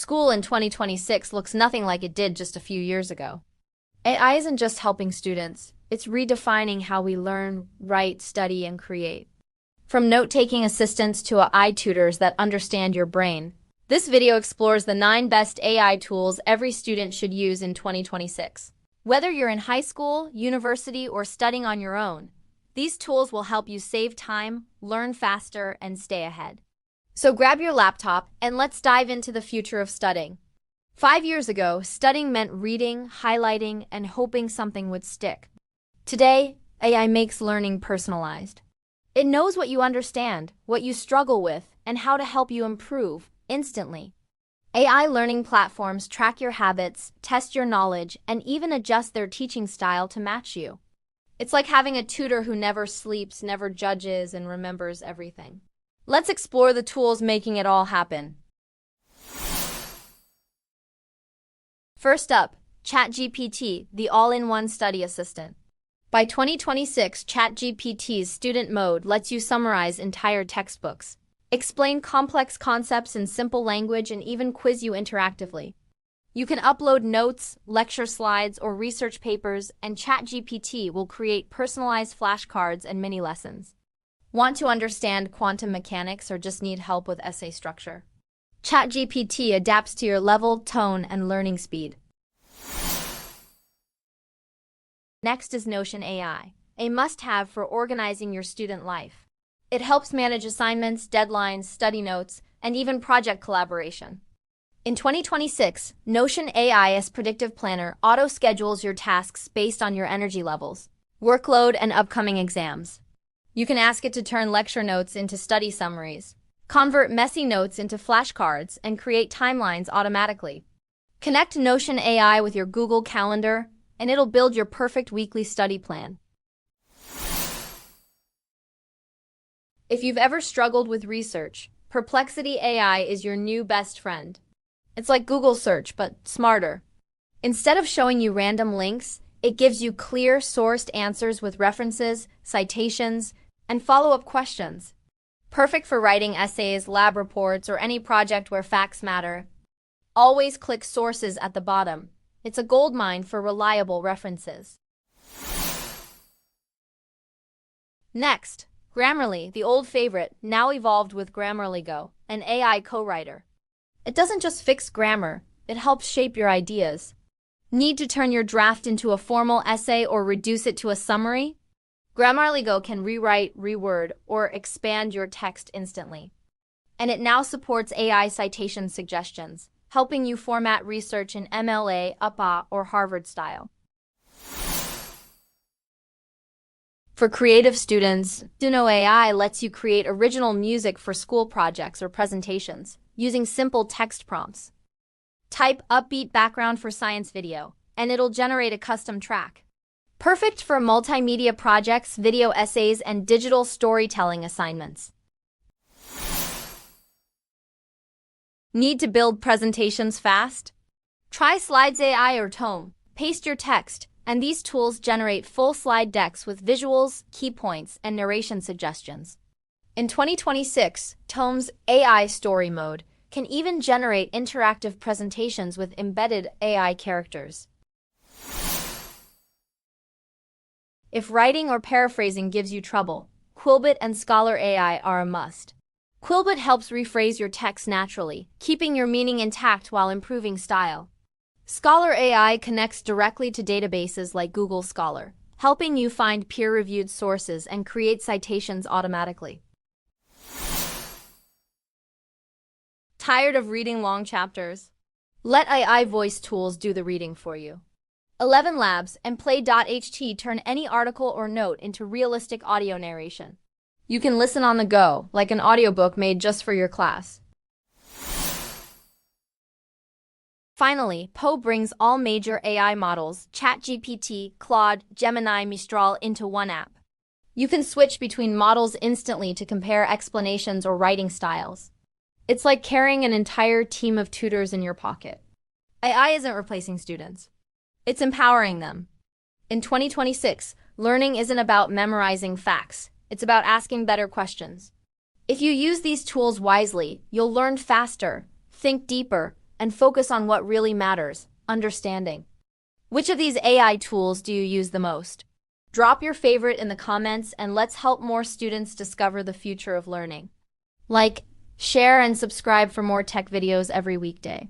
School in 2026 looks nothing like it did just a few years ago. AI isn't just helping students, it's redefining how we learn, write, study, and create. From note-taking assistants to AI tutors that understand your brain, this video explores the 9 best AI tools every student should use in 2026. Whether you're in high school, university, or studying on your own, these tools will help you save time, learn faster, and stay ahead. So grab your laptop and let's dive into the future of studying. 5 years ago, studying meant reading, highlighting, and hoping something would stick. Today, AI makes learning personalized. It knows what you understand, what you struggle with, and how to help you improve instantly. AI learning platforms track your habits, test your knowledge, and even adjust their teaching style to match you. It's like having a tutor who never sleeps, never judges, and remembers everything. Let's explore the tools making it all happen. First up, ChatGPT, the all-in-one study assistant. By 2026, ChatGPT's student mode lets you summarize entire textbooks, explain complex concepts in simple language, and even quiz you interactively. You can upload notes, lecture slides, or research papers, and ChatGPT will create personalized flashcards and mini lessons. Want to understand quantum mechanics or just need help with essay structure? ChatGPT adapts to your level, tone, and learning speed. Next is Notion AI, a must-have for organizing your student life. It helps manage assignments, deadlines, study notes, and even project collaboration. In 2026, Notion AI's predictive planner auto-schedules your tasks based on your energy levels, workload, and upcoming exams. You can ask it to turn lecture notes into study summaries, convert messy notes into flashcards, and create timelines automatically. Connect Notion AI with your Google Calendar, and it'll build your perfect weekly study plan. If you've ever struggled with research, Perplexity AI is your new best friend. It's like Google search, but smarter. Instead of showing you random links, it gives you clear, sourced answers with references, citations, and follow-up questions. Perfect for writing essays, lab reports, or any project where facts matter. Always click sources at the bottom. It's a goldmine for reliable references. Next, Grammarly, the old favorite, now evolved with Grammarly Go, an AI co-writer. It doesn't just fix grammar, it helps shape your ideas. Need to turn your draft into a formal essay or reduce it to a summary? Grammarly Go can rewrite, reword, or expand your text instantly. And it now supports AI citation suggestions, helping you format research in MLA, UPA, or Harvard style. For creative students, Suno AI lets you create original music for school projects or presentations using simple text prompts. Type upbeat background for science video, and it'll generate a custom track. Perfect for multimedia projects, video essays, and digital storytelling assignments. Need to build presentations fast? Try Slides AI or Tome. Paste your text, and these tools generate full slide decks with visuals, key points, and narration suggestions. In 2026, Tome's AI Story Mode can even generate interactive presentations with embedded AI characters. If writing or paraphrasing gives you trouble, Quillbit and Scholar AI are a must. Quillbit helps rephrase your text naturally, keeping your meaning intact while improving style. Scholar AI connects directly to databases like Google Scholar, helping you find peer-reviewed sources and create citations automatically. Tired of reading long chapters? Let AI voice tools do the reading for you. 11 Labs and Play.ht turn any article or note into realistic audio narration. You can listen on the go, like an audiobook made just for your class. Finally, Poe brings all major AI models, ChatGPT, Claude, Gemini, Mistral, into one app. You can switch between models instantly to compare explanations or writing styles. It's like carrying an entire team of tutors in your pocket. AI isn't replacing students. It's empowering them. In 2026, learning isn't about memorizing facts. It's about asking better questions. If you use these tools wisely, you'll learn faster, think deeper, and focus on what really matters, understanding. Which of these AI tools do you use the most? Drop your favorite in the comments and let's help more students discover the future of learning. Like, share, and subscribe for more tech videos every weekday.